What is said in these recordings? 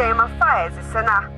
Sistema FAESE-Senar.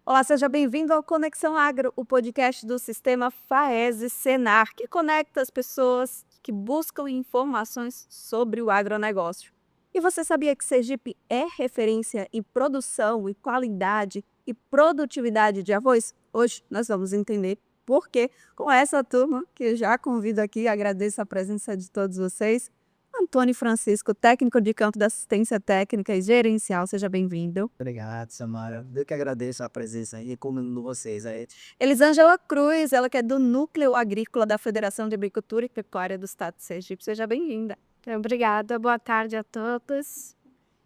Olá, seja bem-vindo ao Conexão Agro, o podcast do Sistema FAESE-Senar, que conecta as pessoas que buscam informações sobre o agronegócio. E você sabia que Sergipe é referência em produção e qualidade e produtividade de arroz? Hoje nós vamos entender por quê com essa turma, que eu já convido aqui, agradeço a presença de todos vocês. Antônio Francisco, técnico de campo da assistência técnica e gerencial, seja bem-vindo. Obrigado, Samara. Eu que agradeço a presença aí, recomendo vocês aí. Elisângela Cruz, ela que é do Núcleo Agrícola da Federação de Agricultura e Pecuária do Estado de Sergipe. Seja bem-vinda. Obrigada, boa tarde a todos.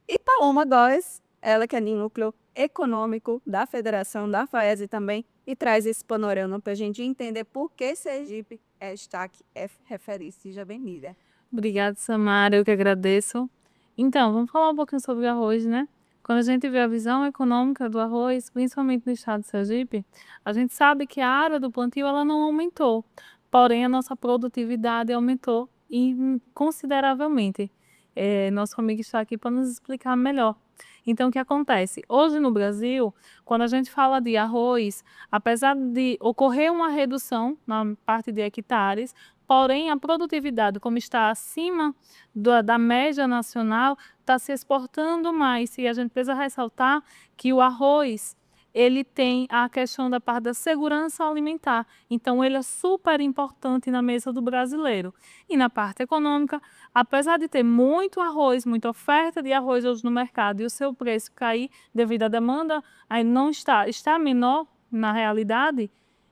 E Paloma Góes, ela que é do Núcleo Econômico da Federação da FAESE também, e traz esse panorama para a gente entender por que Sergipe é destaque, é referência. Seja bem-vinda. Obrigada, Samara, eu que agradeço. Então, vamos falar um pouquinho sobre o arroz, né? Quando a gente vê a visão econômica do arroz, principalmente no estado de Sergipe, a gente sabe que a área do plantio ela não aumentou, porém a nossa produtividade aumentou consideravelmente. Nosso amigo está aqui para nos explicar melhor. Então, o que acontece? Hoje no Brasil, quando a gente fala de arroz, apesar de ocorrer uma redução na parte de hectares, porém a produtividade, como está acima da média nacional, está se exportando mais. E a gente precisa ressaltar que o arroz, ele tem a questão da parte da segurança alimentar. Então, ele é super importante na mesa do brasileiro. E na parte econômica, apesar de ter muito arroz, muita oferta de arroz hoje no mercado e o seu preço cair devido à demanda, aí não está menor na realidade.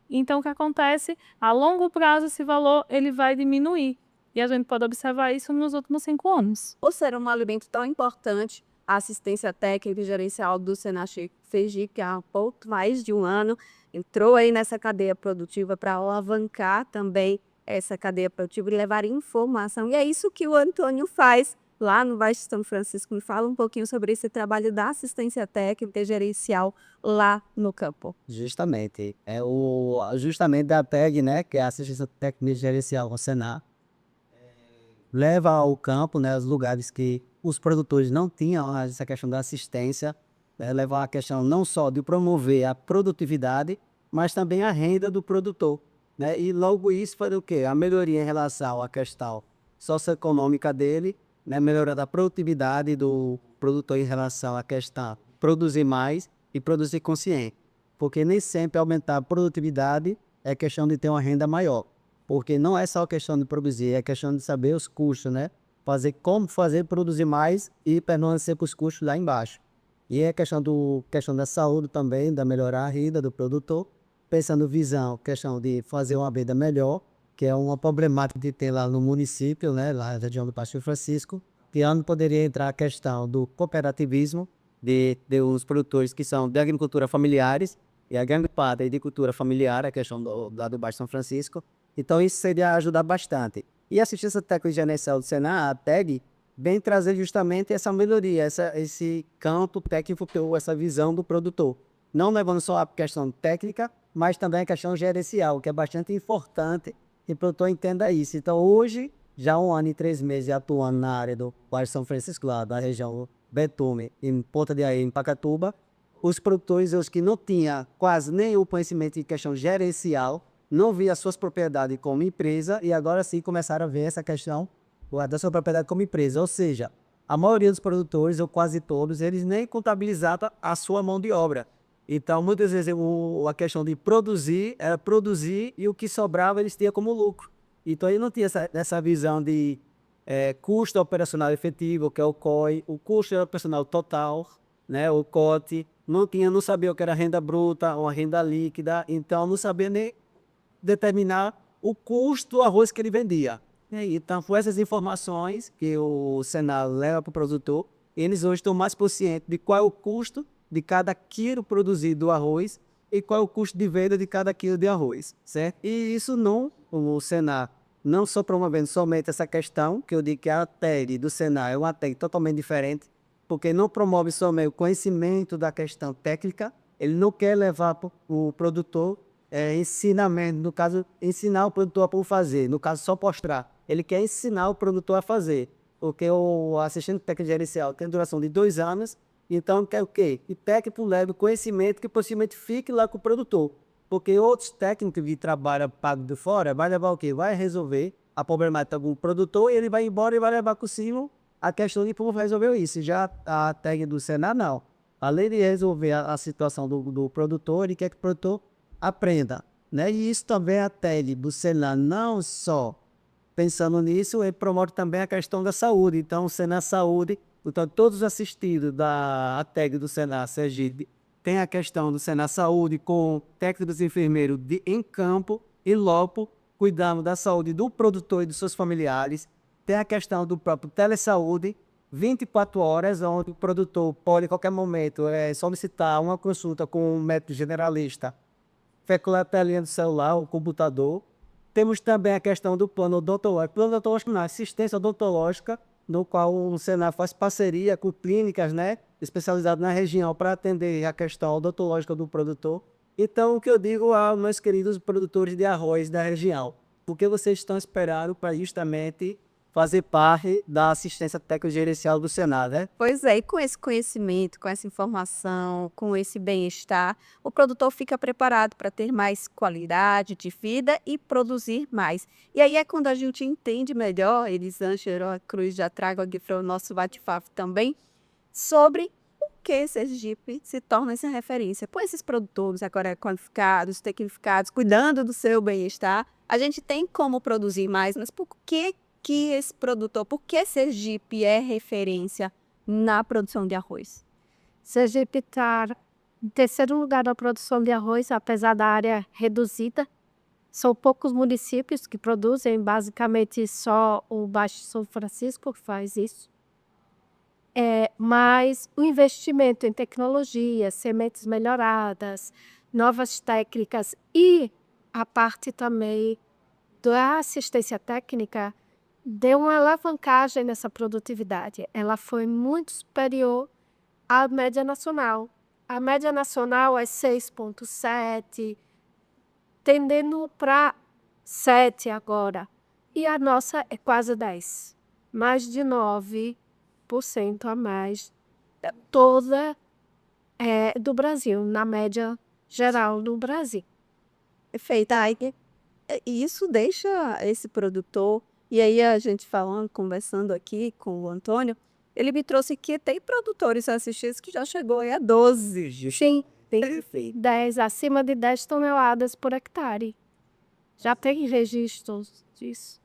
Então, o que acontece? A longo prazo, esse valor ele vai diminuir. E a gente pode observar isso nos últimos 5 anos. Por ser um alimento tão importante, a assistência técnica e gerencial do Senar Sergipe, que há pouco mais de um ano, entrou aí nessa cadeia produtiva para alavancar também essa cadeia produtiva e levar informação. E é isso que o Antônio faz lá no Baixo São Francisco. Me fala um pouquinho sobre esse trabalho da assistência técnica e gerencial lá no campo. Justamente. É o justamente da TEG, né, que é a Assistência Técnica e Gerencial do Senar, leva ao campo, né, os lugares que os produtores não tinham essa questão da assistência, levar a questão não só de promover a produtividade, mas também a renda do produtor, né? E logo isso foi o quê? A melhoria em relação à questão socioeconômica dele, né, melhorar a produtividade do produtor em relação à questão produzir mais e produzir consciente. Porque nem sempre aumentar a produtividade é questão de ter uma renda maior. Porque não é só questão de produzir, é questão de saber os custos, né? Como fazer produzir mais e permanecer com os custos lá embaixo. E é questão da saúde também, da melhorar a renda do produtor. Pensando visão, questão de fazer uma venda melhor, que é uma problemática que tem lá no município, né? Lá na região do Baixo São Francisco. Que onde poderia entrar a questão do cooperativismo, de os produtores que são de agricultura familiares, e a grande parte é de agricultura familiar, a questão lá do Baixo São Francisco. Então isso seria ajudar bastante. E a assistência técnica e gerencial do Senar, a TEG, vem trazer justamente essa melhoria, esse campo técnico, essa visão do produtor. Não levando só a questão técnica, mas também a questão gerencial, que é bastante importante que o produtor entenda isso. Então hoje, já 1 ano e 3 meses atuando na área do Baixo São Francisco, lá da região Betume, em Ponta de Areia, em Pacatuba, os produtores, os que não tinham quase nenhum conhecimento em questão gerencial, não via suas propriedades como empresa e agora sim começaram a ver essa questão da sua propriedade como empresa. Ou seja, a maioria dos produtores, ou quase todos, eles nem contabilizavam a sua mão de obra. Então, muitas vezes, a questão de produzir era produzir e o que sobrava eles tinham como lucro. Então, ele não tinha essa visão de custo operacional efetivo, que é o COI, o custo operacional total, né, o COT, não sabia o que era renda bruta ou a renda líquida, então não sabia nem determinar o custo do arroz que ele vendia. Então, com essas informações que o Senar leva para o produtor, eles hoje estão mais conscientes de qual é o custo de cada quilo produzido do arroz e qual é o custo de venda de cada quilo de arroz, certo? E isso o Senar, não só promovendo somente essa questão, que eu digo que a TEG do Senar é uma TEG totalmente diferente, porque não promove somente o conhecimento da questão técnica, ele não quer levar para o produtor ensinamento, no caso, ensinar o produtor a fazer, no caso, só mostrar. Ele quer ensinar o produtor a fazer, porque o assistente técnico gerencial tem duração de 2 anos Então, quer o quê? Que o técnico leve o conhecimento que possivelmente fique lá com o produtor. Porque outros técnicos que trabalham pago de fora vai levar o quê? Vai resolver a problemática do produtor e ele vai embora e vai levar consigo a questão de como resolveu isso. Já a técnica do Senar, não. Além de resolver a situação do produtor, ele quer que o produtor aprenda, né? E isso também a TED do Senar, não só pensando nisso, ele promove também a questão da saúde. Então, o Senar Saúde, então, todos os assistidos da TEG do Senar Sergipe, tem a questão do Senar Saúde com técnicos enfermeiros em campo e logo cuidando da saúde do produtor e dos seus familiares. Tem a questão do próprio telesaúde, 24 horas, onde o produtor pode, a qualquer momento, solicitar uma consulta com um médico generalista, fecular pela linha do celular ou computador. Temos também a questão do plano odontológico. Plano odontológico não, assistência odontológica, no qual o Senar faz parceria com clínicas, né, especializadas na região para atender a questão odontológica do produtor. Então, o que eu digo aos meus queridos produtores de arroz da região, por que vocês estão esperando para justamente fazer parte da assistência técnico-gerencial do Senar, né? Pois é, e com esse conhecimento, com essa informação, com esse bem-estar, o produtor fica preparado para ter mais qualidade de vida e produzir mais. E aí é quando a gente entende melhor, Elisângela Cruz já trago aqui para o nosso bate-papo também, sobre o que Sergipe se torna essa referência. Com esses produtores agora qualificados, tecnificados, cuidando do seu bem-estar, a gente tem como produzir mais, mas por que esse produtor, por que Sergipe é referência na produção de arroz? Sergipe está em terceiro lugar na produção de arroz, apesar da área reduzida. São poucos municípios que produzem, basicamente só o Baixo São Francisco que faz isso. Mas o investimento em tecnologia, sementes melhoradas, novas técnicas e a parte também da assistência técnica deu uma alavancagem nessa produtividade. Ela foi muito superior à média nacional. A média nacional é 6,7, tendendo para 7 agora. E a nossa é quase 10. Mais de 9% a mais toda do Brasil, na média geral do Brasil. Perfeito. E isso deixa esse produtor. E aí a gente falando, conversando aqui com o Antônio, ele me trouxe que tem produtores assistidos que já chegou aí a 12. Sim, tem 10, acima de 10 toneladas por hectare. Já tem registros disso.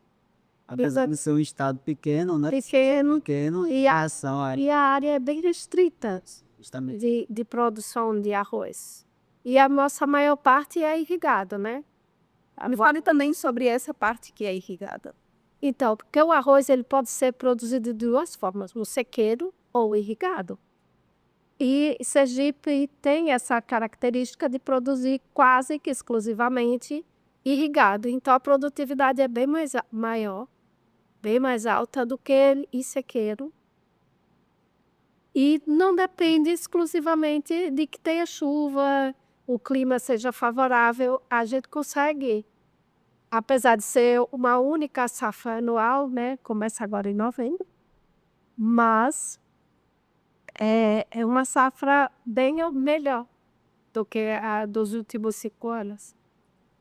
Apesar de ser um estado pequeno, né? Pequeno e a ação e a área é bem restrita justamente. de produção de arroz. E a nossa maior parte é irrigada, né? Me fale também sobre essa parte que é irrigada. Então, porque o arroz ele pode ser produzido de duas formas, no sequeiro ou irrigado. E Sergipe tem essa característica de produzir quase que exclusivamente irrigado. Então, a produtividade é bem mais maior, bem mais alta do que em sequeiro. E não depende exclusivamente de que tenha chuva, o clima seja favorável, a gente consegue. Apesar de ser uma única safra anual, né? Começa agora em novembro, mas é uma safra bem melhor do que a dos últimos 5 anos.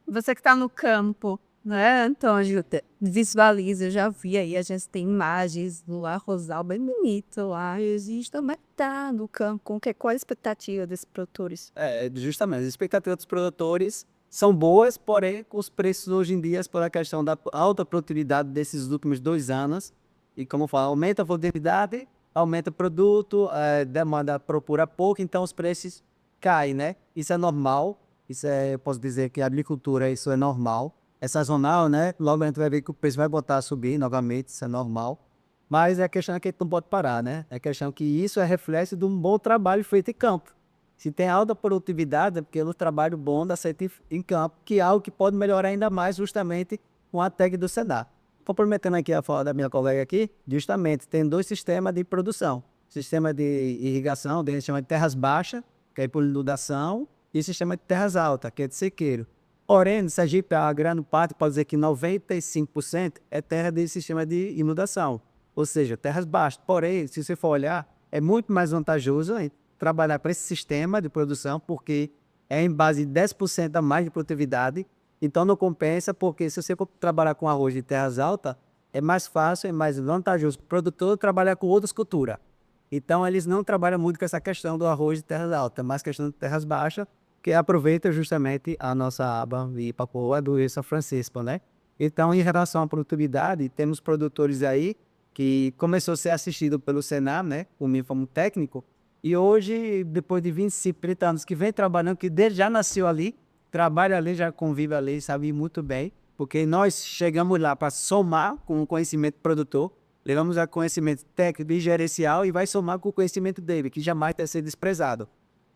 Você que está no campo, né, Antônio? Visualiza, eu já vi aí, a gente tem imagens do arrozal bem bonito lá. Existe também tá no campo. Qual a expectativa desses produtores? Justamente, as expectativas dos produtores são boas, porém, com os preços hoje em dia, por a questão da alta produtividade desses últimos 2 anos, e como eu falo, aumenta a produtividade, aumenta o produto, demanda procura pouco, então os preços caem, né? Isso é normal, eu posso dizer que a agricultura, isso é normal, é sazonal, né? Logo a gente vai ver que o preço vai botar a subir novamente, isso é normal, mas a questão é que a gente não pode parar, né? A questão é que isso é reflexo de um bom trabalho feito em campo. Se tem alta produtividade, é porque é um trabalho bom da CETIF em campo, que é algo que pode melhorar ainda mais justamente com a TEG do Senar. Complementando aqui a fala da minha colega aqui, justamente tem 2 sistemas de produção. Sistema de irrigação, que a gente chama de terras baixas, que é por inundação, e sistema de terras altas, que é de sequeiro. Porém, no Sergipe, a grande parte, pode dizer que 95% é terra de sistema de inundação, ou seja, terras baixas. Porém, se você for olhar, é muito mais vantajoso trabalhar para esse sistema de produção, porque é em base de 10% a mais de produtividade. Então não compensa, porque se você trabalhar com arroz de terras altas, é mais fácil, é mais vantajoso para o produtor trabalhar com outras culturas. Então eles não trabalham muito com essa questão do arroz de terras altas, mas questão de terras baixas, que aproveita justamente a nossa aba Ipapoa do Rio São Francisco, né? Então, em relação à produtividade, temos produtores aí que começou a ser assistido pelo Senar, né? O mim como técnico, e hoje, depois de 25, 30 anos que vem trabalhando, que desde já nasceu ali, trabalha ali, já convive ali, sabe muito bem, porque nós chegamos lá para somar com o conhecimento produtor, levamos a conhecimento técnico e gerencial e vai somar com o conhecimento dele, que jamais deve ser desprezado.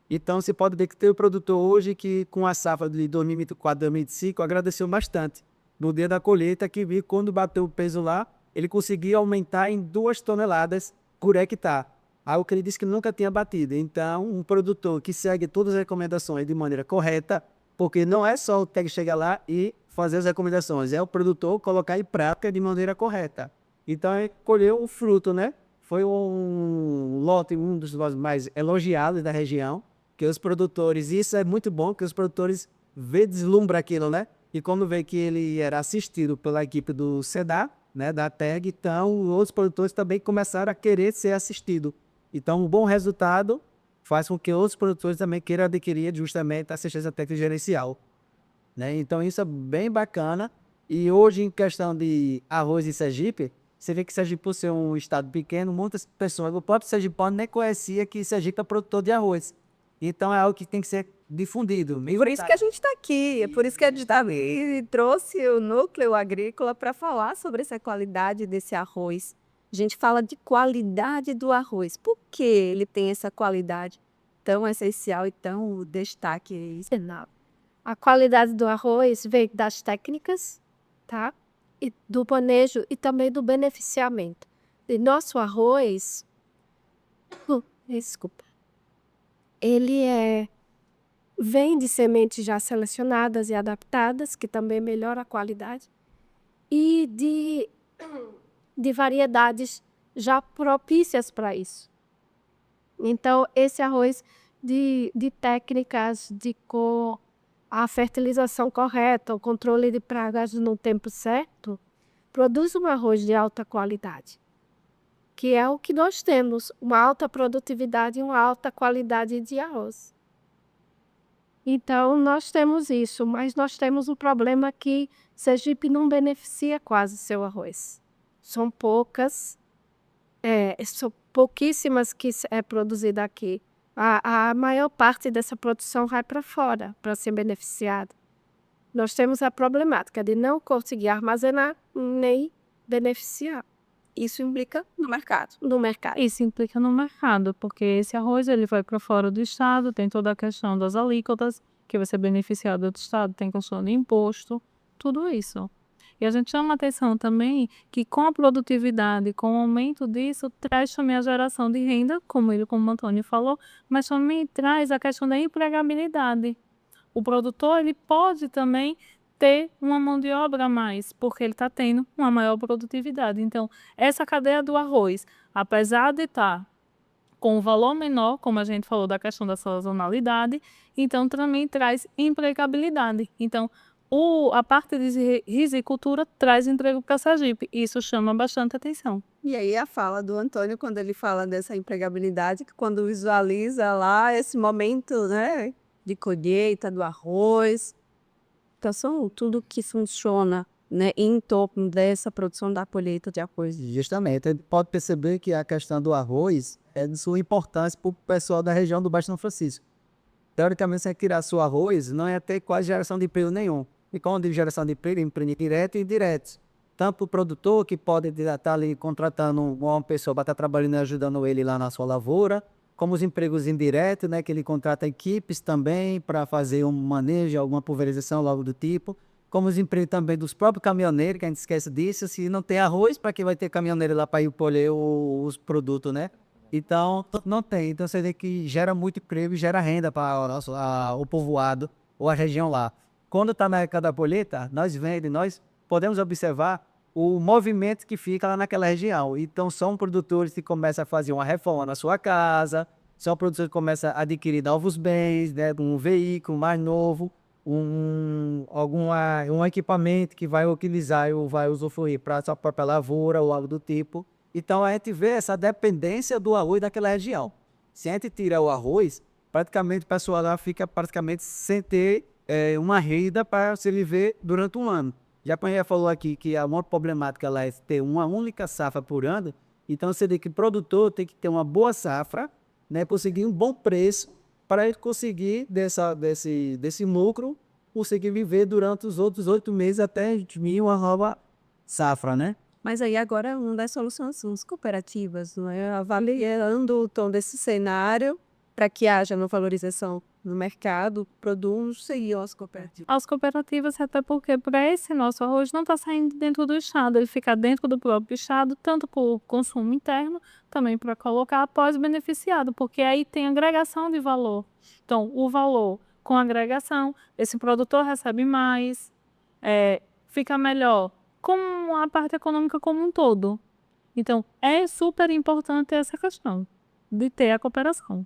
Então, você pode ver que tem o produtor hoje que, com a safra de 2024, 2025, agradeceu bastante. No dia da colheita, que vi quando bateu o peso lá, ele conseguiu aumentar em 2 toneladas por hectare. Algo que ele disse que nunca tinha batido. Então, um produtor que segue todas as recomendações de maneira correta, porque não é só o técnico chegar lá e fazer as recomendações, é o produtor colocar em prática de maneira correta. Então, ele colheu o fruto, né? Foi um lote, um dos lotes mais elogiados da região, que os produtores, isso é muito bom, que os produtores deslumbram aquilo, né? E quando vê que ele era assistido pela equipe do SEDAR, né, da TEG, então outros produtores também começaram a querer ser assistidos. Então, um bom resultado faz com que outros produtores também queiram adquirir justamente a assistência técnica gerencial, né? Então, isso é bem bacana. E hoje, em questão de arroz em Sergipe, você vê que Sergipe, por ser um estado pequeno, muitas pessoas, o próprio sergipano nem conhecia que Sergipe é produtor de arroz. Então, é algo que tem que ser difundido. Por isso que a gente está aqui, é por isso que a gente trouxe o núcleo agrícola para falar sobre essa qualidade desse arroz. A gente fala de qualidade do arroz. Por que ele tem essa qualidade tão essencial e tão destaque? Não. A qualidade do arroz vem das técnicas, tá? E do manejo e também do beneficiamento. E nosso arroz, desculpa, ele vem de sementes já selecionadas e adaptadas, que também melhora a qualidade, e de variedades já propícias para isso. Então, esse arroz de técnicas de cor, a fertilização correta, o controle de pragas no tempo certo, produz um arroz de alta qualidade, que é o que nós temos, uma alta produtividade e uma alta qualidade de arroz. Então, nós temos isso, mas nós temos um problema que Sergipe não beneficia quase seu arroz. São pouquíssimas que é produzida aqui. A maior parte dessa produção vai para fora, para ser beneficiada. Nós temos a problemática de não conseguir armazenar nem beneficiar. Isso implica no mercado. No mercado. Isso implica no mercado, porque esse arroz ele vai para fora do estado, tem toda a questão das alíquotas, que vai ser beneficiado do outro estado, tem questão de imposto, tudo isso. E a gente chama a atenção também que com a produtividade, com o aumento disso, traz também a geração de renda, como o Antônio falou, mas também traz a questão da empregabilidade. O produtor ele pode também ter uma mão de obra a mais, porque ele está tendo uma maior produtividade. Então, essa cadeia do arroz, apesar de estar com um valor menor, como a gente falou da questão da sazonalidade, então também traz empregabilidade. Então, a parte de risicultura traz emprego para Sergipe. Isso chama bastante atenção. E aí a fala do Antônio, quando ele fala dessa empregabilidade, que quando visualiza lá esse momento, né, de colheita do arroz, então são tudo que funciona, né, em torno dessa produção da colheita de arroz. Justamente, a gente pode perceber que a questão do arroz é de sua importância para o pessoal da região do Baixo São Francisco. Teoricamente, se você tirar seu arroz, não ia ter quase geração de emprego nenhum. E quando digo geração de emprego direto e indireto. Tanto o produtor, que pode estar ali contratando uma pessoa para estar trabalhando e ajudando ele lá na sua lavoura, como os empregos indiretos, né, que ele contrata equipes também para fazer um manejo, alguma pulverização, algo do tipo. Como os empregos também dos próprios caminhoneiros, que a gente esquece disso. Se não tem arroz, para que vai ter caminhoneiro lá para ir colher os produtos, né? Então, não tem. Então, você vê que gera muito emprego e gera renda para o povoado ou a região lá. Quando está na época da colheita, nós podemos observar o movimento que fica lá naquela região. Então, são produtores que começam a fazer uma reforma na sua casa, são produtores que começam a adquirir novos bens, né, um veículo mais novo, um equipamento que vai utilizar ou vai usufruir para a sua própria lavoura ou algo do tipo. Então a gente vê essa dependência do arroz daquela região. Se a gente tira o arroz, praticamente o pessoal lá fica praticamente sem ter uma renda para se viver durante um ano. Já que a gente já falou aqui que a maior problemática lá é ter uma única safra por ano, então você tem que o produtor tem que ter uma boa safra, né, conseguir um bom preço para ele conseguir desse lucro, conseguir viver durante os outros 8 meses até vir uma nova safra, né? Mas aí agora uma das soluções são as cooperativas, não é? Avaliando o tom desse cenário para que haja uma valorização no mercado, produtos e as cooperativas. As cooperativas, até porque para esse nosso arroz não está saindo dentro do estado, ele fica dentro do próprio estado, tanto por consumo interno, também para colocar após o beneficiado, porque aí tem agregação de valor. Então, o valor com agregação, esse produtor recebe mais, fica melhor com a parte econômica como um todo. Então, é super importante essa questão de ter a cooperação.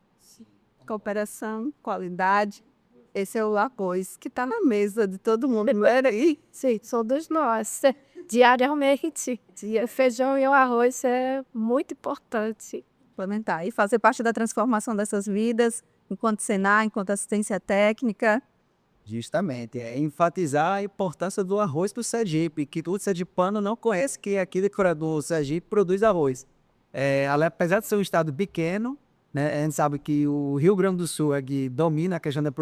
Cooperação, qualidade, esse é o arroz que está na mesa de todo mundo, não era aí? Sim, todos nós. Diariamente. O feijão e o arroz é muito importante. Implementar e fazer parte da transformação dessas vidas, enquanto Senar, enquanto assistência técnica. Justamente, é enfatizar a importância do arroz para o Sergipe, que todo sergipano não conhece que aqui do Sergipe produz arroz. Apesar de ser um estado pequeno, né, a gente sabe que o Rio Grande do Sul aqui domina a questão da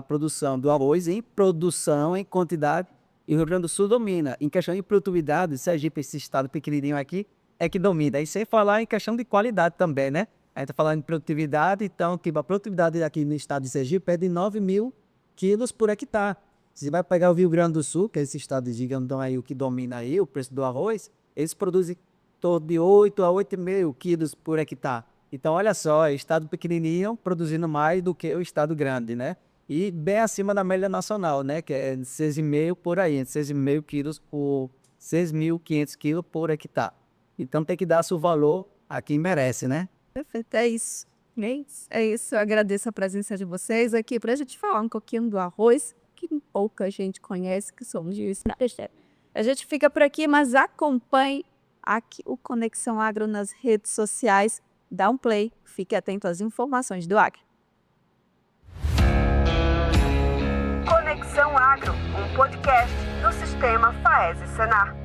produção do arroz em produção, em quantidade, e o Rio Grande do Sul domina. Em questão de produtividade, Sergipe, esse estado pequenininho aqui, é que domina. E sem falar em questão de qualidade também, né? A gente está falando de produtividade, então que a produtividade aqui no estado de Sergipe é de 9.000 quilos por hectare. Se vai pegar o Rio Grande do Sul, que é esse estado gigantão aí, o que domina aí o preço do arroz, eles produzem todo de 8 a 8,5 quilos por hectare. Então, olha só, estado pequenininho produzindo mais do que o estado grande, né? E bem acima da média nacional, né? Que é 6,5 por aí, entre 6,5 quilos por 6.500 quilos por hectare. Então, tem que dar seu valor a quem merece, né? Perfeito, é isso. É isso, eu agradeço a presença de vocês aqui para a gente falar um pouquinho do arroz, que pouca gente conhece, que somos de Senar. A gente fica por aqui, mas acompanhe aqui o Conexão Agro nas redes sociais. Dá um play, fique atento às informações do Agro. Conexão Agro, um podcast do Sistema FAES Senar.